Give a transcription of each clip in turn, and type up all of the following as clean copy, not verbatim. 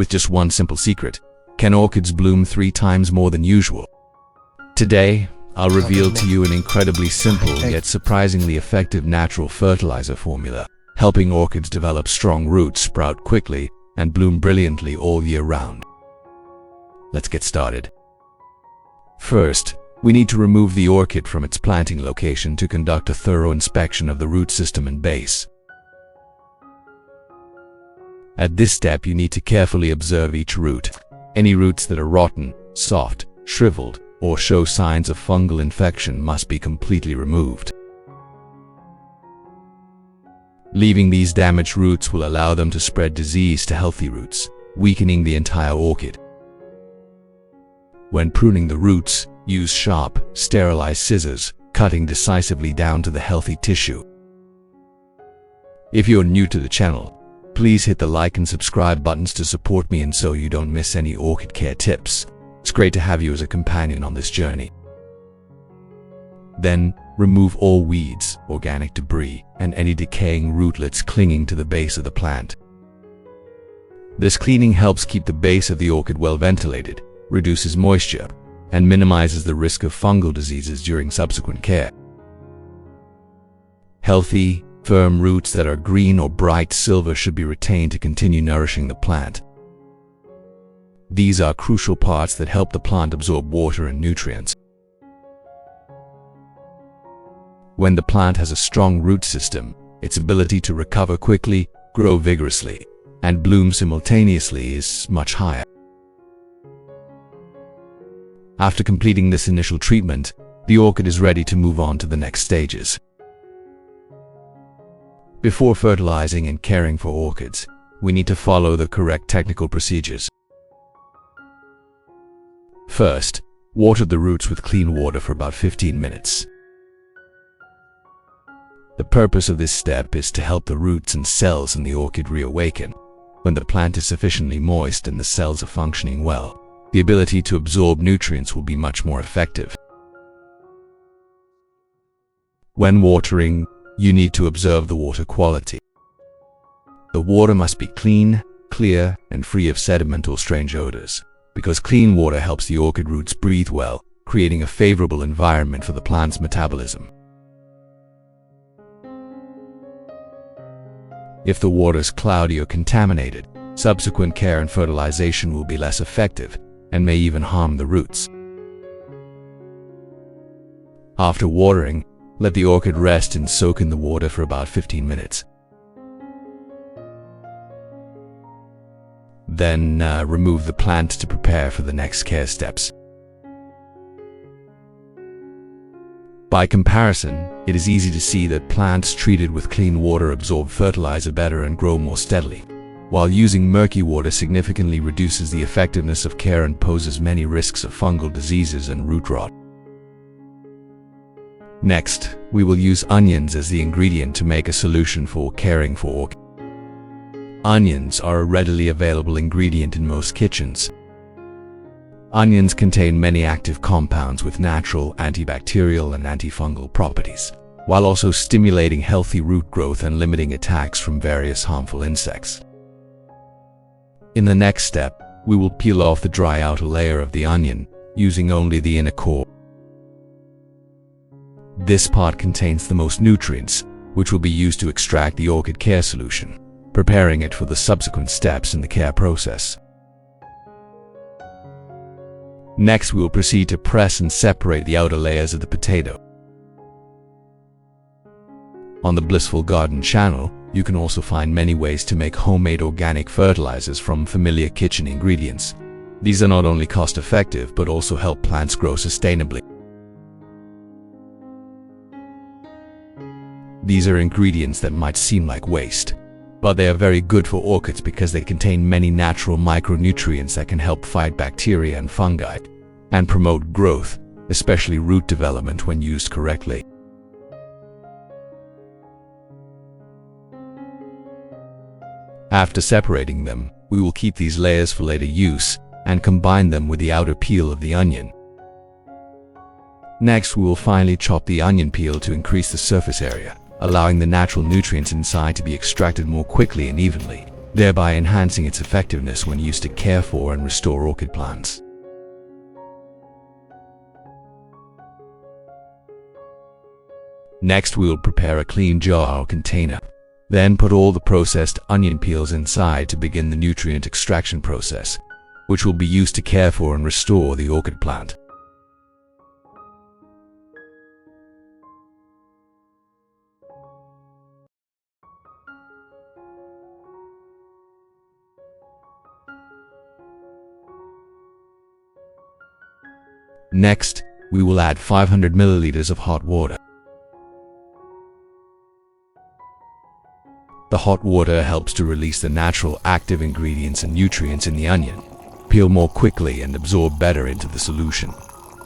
with just one simple secret. Can orchids bloom 3 times more than usual? Today, I'll reveal to you an incredibly simple yet surprisingly effective natural fertilizer formula, helping orchids develop strong roots, sprout quickly, and bloom brilliantly all year round. Let's get started. First, we need to remove the orchid from its planting location to conduct a thorough inspection of the root system and base. At this step, you need to carefully observe each root. Any roots that are rotten, soft, shriveled, or show signs of fungal infection must be completely removed. Leaving these damaged roots will allow them to spread disease to healthy roots, weakening the entire orchid. When pruning the roots, use sharp, sterilized scissors, cutting decisively down to the healthy tissue. If you're new to the channel, please hit the like and subscribe buttons to support me and so you don't miss any orchid care tips. It's great to have you as a companion on this journey. Then, remove all weeds, organic debris, and any decaying rootlets clinging to the base of the plant. This cleaning helps keep the base of the orchid well ventilated, reduces moisture, and minimizes the risk of fungal diseases during subsequent care. Healthy, firm roots that are green or bright silver should be retained to continue nourishing the plant. These are crucial parts that help the plant absorb water and nutrients. When the plant has a strong root system, its ability to recover quickly, grow vigorously, and bloom simultaneously is much higher. After completing this initial treatment, the orchid is ready to move on to the next stages. Before fertilizing and caring for orchids, we need to follow the correct technical procedures. First, water the roots with clean water for about 15 minutes. The purpose of this step is to help the roots and cells in the orchid reawaken. When the plant is sufficiently moist and the cells are functioning well, the ability to absorb nutrients will be much more effective. When watering, you need to observe the water quality. The water must be clean, clear, and free of sediment or strange odors, because clean water helps the orchid roots breathe well, creating a favorable environment for the plant's metabolism. If the water is cloudy or contaminated, subsequent care and fertilization will be less effective and may even harm the roots. After watering, let the orchid rest and soak in the water for about 15 minutes. Then remove the plant to prepare for the next care steps. By comparison, it is easy to see that plants treated with clean water absorb fertilizer better and grow more steadily, while using murky water significantly reduces the effectiveness of care and poses many risks of fungal diseases and root rot. Next, we will use onions as the ingredient to make a solution for caring for orchids. Onions are a readily available ingredient in most kitchens. Onions contain many active compounds with natural antibacterial and antifungal properties, while also stimulating healthy root growth and limiting attacks from various harmful insects. In the next step, we will peel off the dry outer layer of the onion, using only the inner core. This part contains the most nutrients, which will be used to extract the orchid care solution, preparing it for the subsequent steps in the care process. Next, we will proceed to press and separate the outer layers of the potato. On the Blissful Garden channel, you can also find many ways to make homemade organic fertilizers from familiar kitchen ingredients. These are not only cost-effective but also help plants grow sustainably. These are ingredients that might seem like waste, but they are very good for orchids because they contain many natural micronutrients that can help fight bacteria and fungi and promote growth, especially root development when used correctly. After separating them, we will keep these layers for later use and combine them with the outer peel of the onion. Next, we will finely chop the onion peel to increase the surface area, allowing the natural nutrients inside to be extracted more quickly and evenly, thereby enhancing its effectiveness when used to care for and restore orchid plants. Next, we will prepare a clean jar or container. Then put all the processed onion peels inside to begin the nutrient extraction process, which will be used to care for and restore the orchid plant. Next, we will add 500 milliliters of hot water. The hot water helps to release the natural active ingredients and nutrients in the onion, peel more quickly and absorb better into the solution,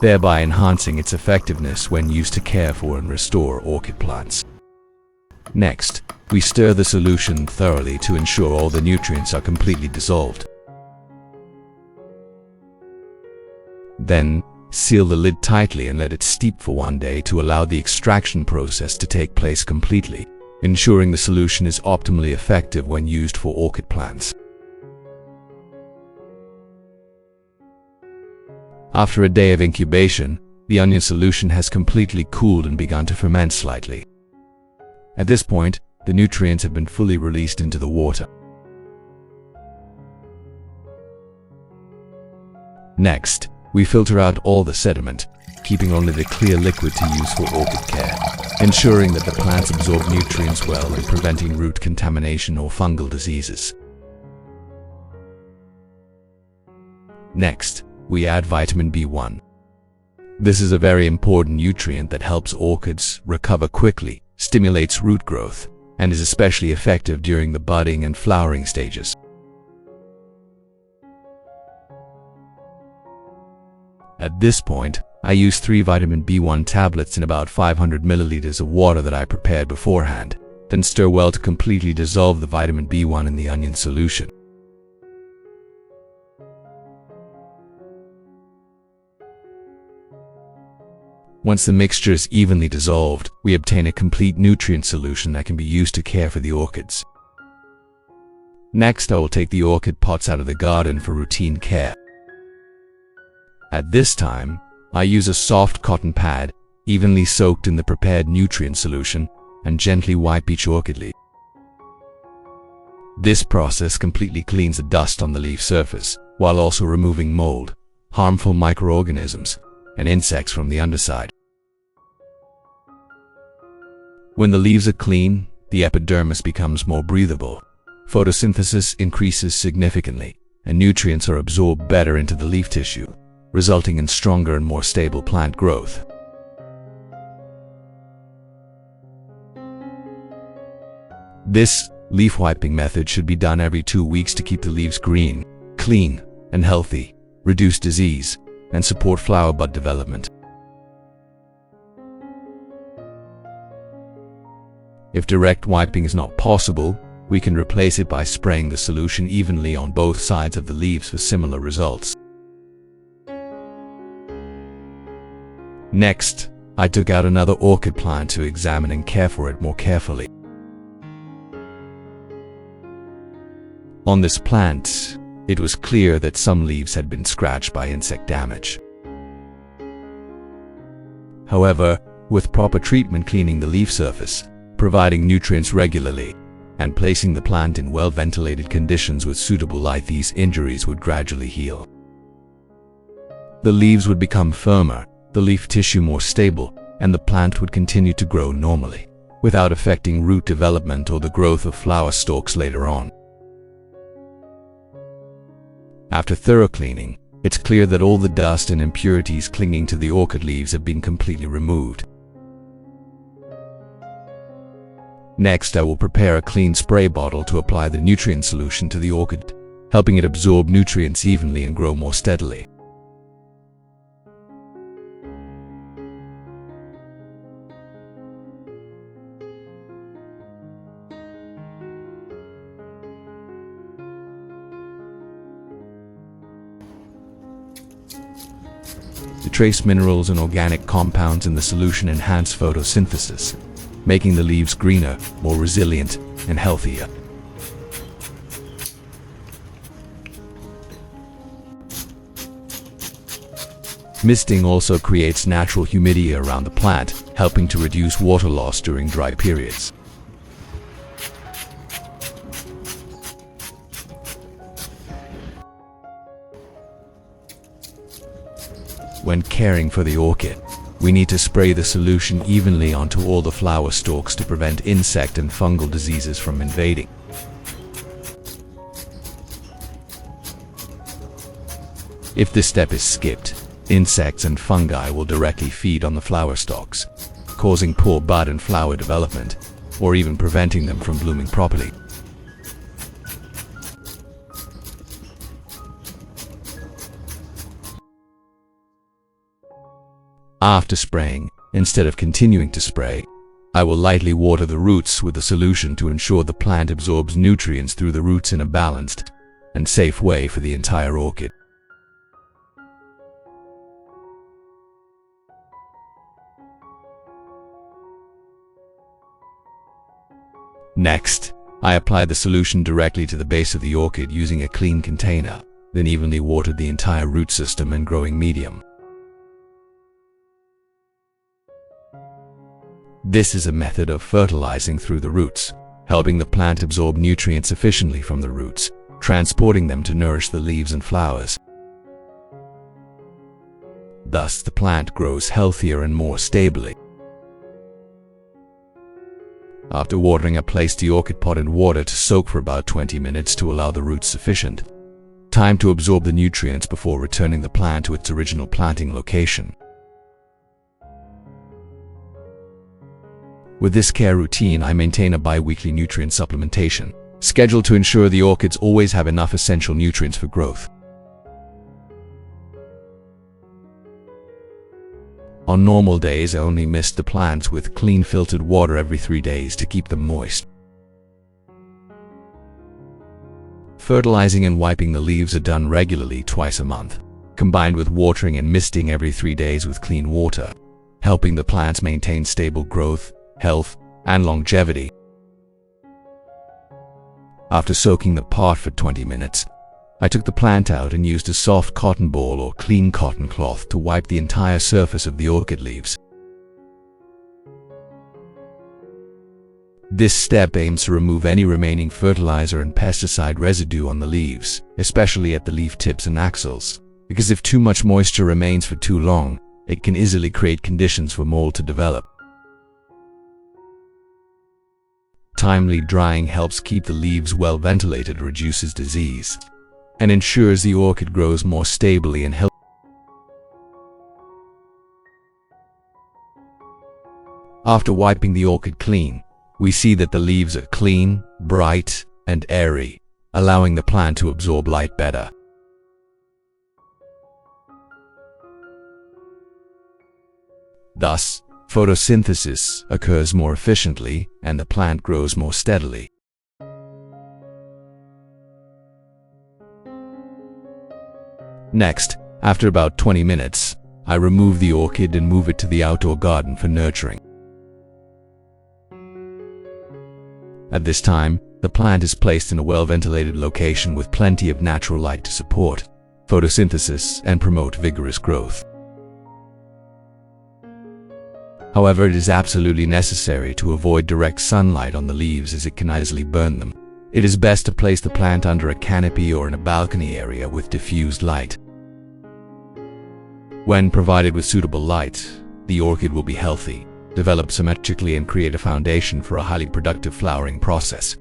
thereby enhancing its effectiveness when used to care for and restore orchid plants. Next, we stir the solution thoroughly to ensure all the nutrients are completely dissolved. Then, seal the lid tightly and let it steep for 1 day to allow the extraction process to take place completely, ensuring the solution is optimally effective when used for orchid plants. After a day of incubation, the onion solution has completely cooled and begun to ferment slightly. At this point, the nutrients have been fully released into the water. Next, we filter out all the sediment, keeping only the clear liquid to use for orchid care, ensuring that the plants absorb nutrients well and preventing root contamination or fungal diseases. Next, we add vitamin B1. This is a very important nutrient that helps orchids recover quickly, stimulates root growth, and is especially effective during the budding and flowering stages. At this point, I use 3 vitamin B1 tablets in about 500 milliliters of water that I prepared beforehand, then stir well to completely dissolve the vitamin B1 in the onion solution. Once the mixture is evenly dissolved, we obtain a complete nutrient solution that can be used to care for the orchids. Next, I will take the orchid pots out of the garden for routine care. At this time, I use a soft cotton pad, evenly soaked in the prepared nutrient solution, and gently wipe each orchid leaf. This process completely cleans the dust on the leaf surface, while also removing mold, harmful microorganisms, and insects from the underside. When the leaves are clean, the epidermis becomes more breathable. Photosynthesis increases significantly, and nutrients are absorbed better into the leaf tissue, resulting in stronger and more stable plant growth. This leaf wiping method should be done every 2 weeks to keep the leaves green, clean, and healthy, reduce disease, and support flower bud development. If direct wiping is not possible, we can replace it by spraying the solution evenly on both sides of the leaves for similar results. Next, I took out another orchid plant to examine and care for it more carefully. On this plant, it was clear that some leaves had been scratched by insect damage. However, with proper treatment cleaning the leaf surface, providing nutrients regularly, and placing the plant in well-ventilated conditions with suitable light, these injuries would gradually heal. The leaves would become firmer, the leaf tissue more stable, and the plant would continue to grow normally, without affecting root development or the growth of flower stalks later on. After thorough cleaning, it's clear that all the dust and impurities clinging to the orchid leaves have been completely removed. Next, I will prepare a clean spray bottle to apply the nutrient solution to the orchid, helping it absorb nutrients evenly and grow more steadily. The trace minerals and organic compounds in the solution enhance photosynthesis, making the leaves greener, more resilient, and healthier. Misting also creates natural humidity around the plant, helping to reduce water loss during dry periods. When caring for the orchid, we need to spray the solution evenly onto all the flower stalks to prevent insect and fungal diseases from invading. If this step is skipped, insects and fungi will directly feed on the flower stalks, causing poor bud and flower development, or even preventing them from blooming properly. After spraying, instead of continuing to spray, I will lightly water the roots with the solution to ensure the plant absorbs nutrients through the roots in a balanced and safe way for the entire orchid. Next, I apply the solution directly to the base of the orchid using a clean container, then evenly watered the entire root system and growing medium. This is a method of fertilizing through the roots, helping the plant absorb nutrients efficiently from the roots, transporting them to nourish the leaves and flowers. Thus, the plant grows healthier and more stably. After watering, I place the orchid pot in water to soak for about 20 minutes to allow the roots sufficient time to absorb the nutrients before returning the plant to its original planting location. With this care routine, I maintain a bi-weekly nutrient supplementation, scheduled to ensure the orchids always have enough essential nutrients for growth. On normal days, I only mist the plants with clean filtered water every 3 days to keep them moist. Fertilizing and wiping the leaves are done regularly twice a month, combined with watering and misting every 3 days with clean water, helping the plants maintain stable growth, health, and longevity. After soaking the pot for 20 minutes, I took the plant out and used a soft cotton ball or clean cotton cloth to wipe the entire surface of the orchid leaves. This step aims to remove any remaining fertilizer and pesticide residue on the leaves, especially at the leaf tips and axils, because if too much moisture remains for too long, it can easily create conditions for mold to develop. Timely drying helps keep the leaves well ventilated, reduces disease, and ensures the orchid grows more stably and healthily. After wiping the orchid clean, we see that the leaves are clean, bright, and airy, allowing the plant to absorb light better. Thus, photosynthesis occurs more efficiently and the plant grows more steadily. Next, after about 20 minutes, I remove the orchid and move it to the outdoor garden for nurturing. At this time, the plant is placed in a well-ventilated location with plenty of natural light to support photosynthesis and promote vigorous growth. However, it is absolutely necessary to avoid direct sunlight on the leaves as it can easily burn them. It is best to place the plant under a canopy or in a balcony area with diffused light. When provided with suitable light, the orchid will be healthy, develop symmetrically, and create a foundation for a highly productive flowering process.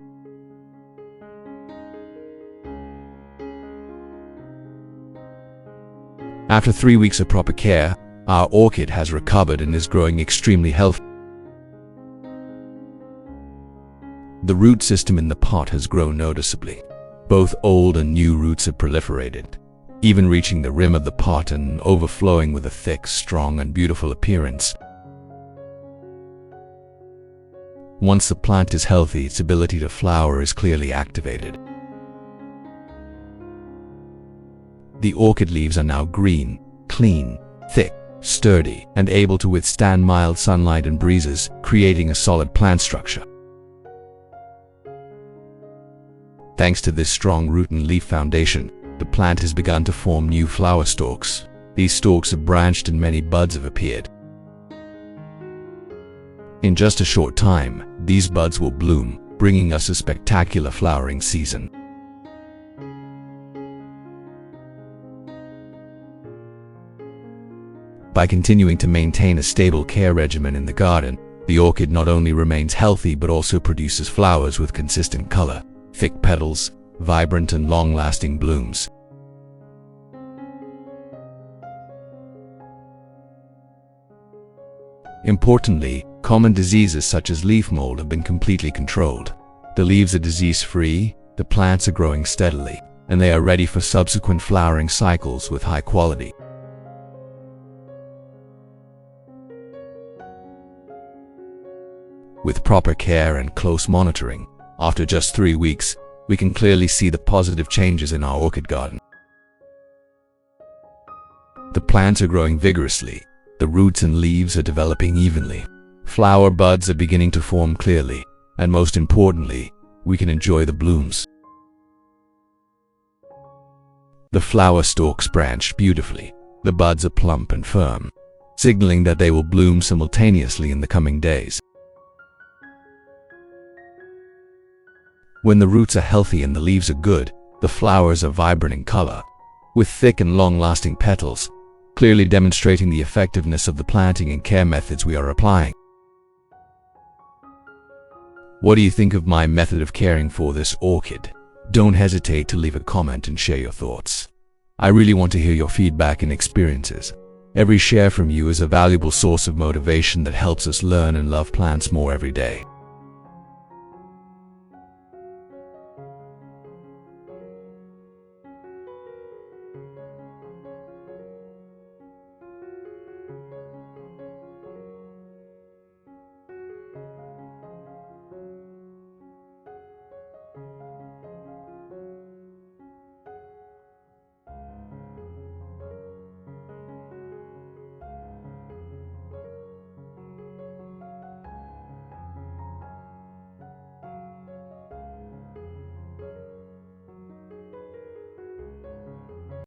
After 3 weeks of proper care, our orchid has recovered and is growing extremely healthy. The root system in the pot has grown noticeably. Both old and new roots have proliferated, even reaching the rim of the pot and overflowing with a thick, strong, and beautiful appearance. Once the plant is healthy, its ability to flower is clearly activated. The orchid leaves are now green, clean, thick, sturdy, and able to withstand mild sunlight and breezes, creating a solid plant structure. Thanks to this strong root and leaf foundation, the plant has begun to form new flower stalks, These stalks have branched and many buds have appeared. In just a short time, these buds will bloom, bringing us a spectacular flowering season. By continuing to maintain a stable care regimen in the garden, the orchid not only remains healthy but also produces flowers with consistent color, thick petals, vibrant and long-lasting blooms. Importantly, common diseases such as leaf mold have been completely controlled. The leaves are disease-free, the plants are growing steadily, and they are ready for subsequent flowering cycles with high quality. With proper care and close monitoring, after just 3 weeks, we can clearly see the positive changes in our orchid garden. The plants are growing vigorously, the roots and leaves are developing evenly, flower buds are beginning to form clearly, and most importantly, we can enjoy the blooms. The flower stalks branch beautifully, the buds are plump and firm, signaling that they will bloom simultaneously in the coming days. When the roots are healthy and the leaves are good, the flowers are vibrant in color, with thick and long-lasting petals, clearly demonstrating the effectiveness of the planting and care methods we are applying. What do you think of my method of caring for this orchid? Don't hesitate to leave a comment and share your thoughts. I really want to hear your feedback and experiences. Every share from you is a valuable source of motivation that helps us learn and love plants more every day.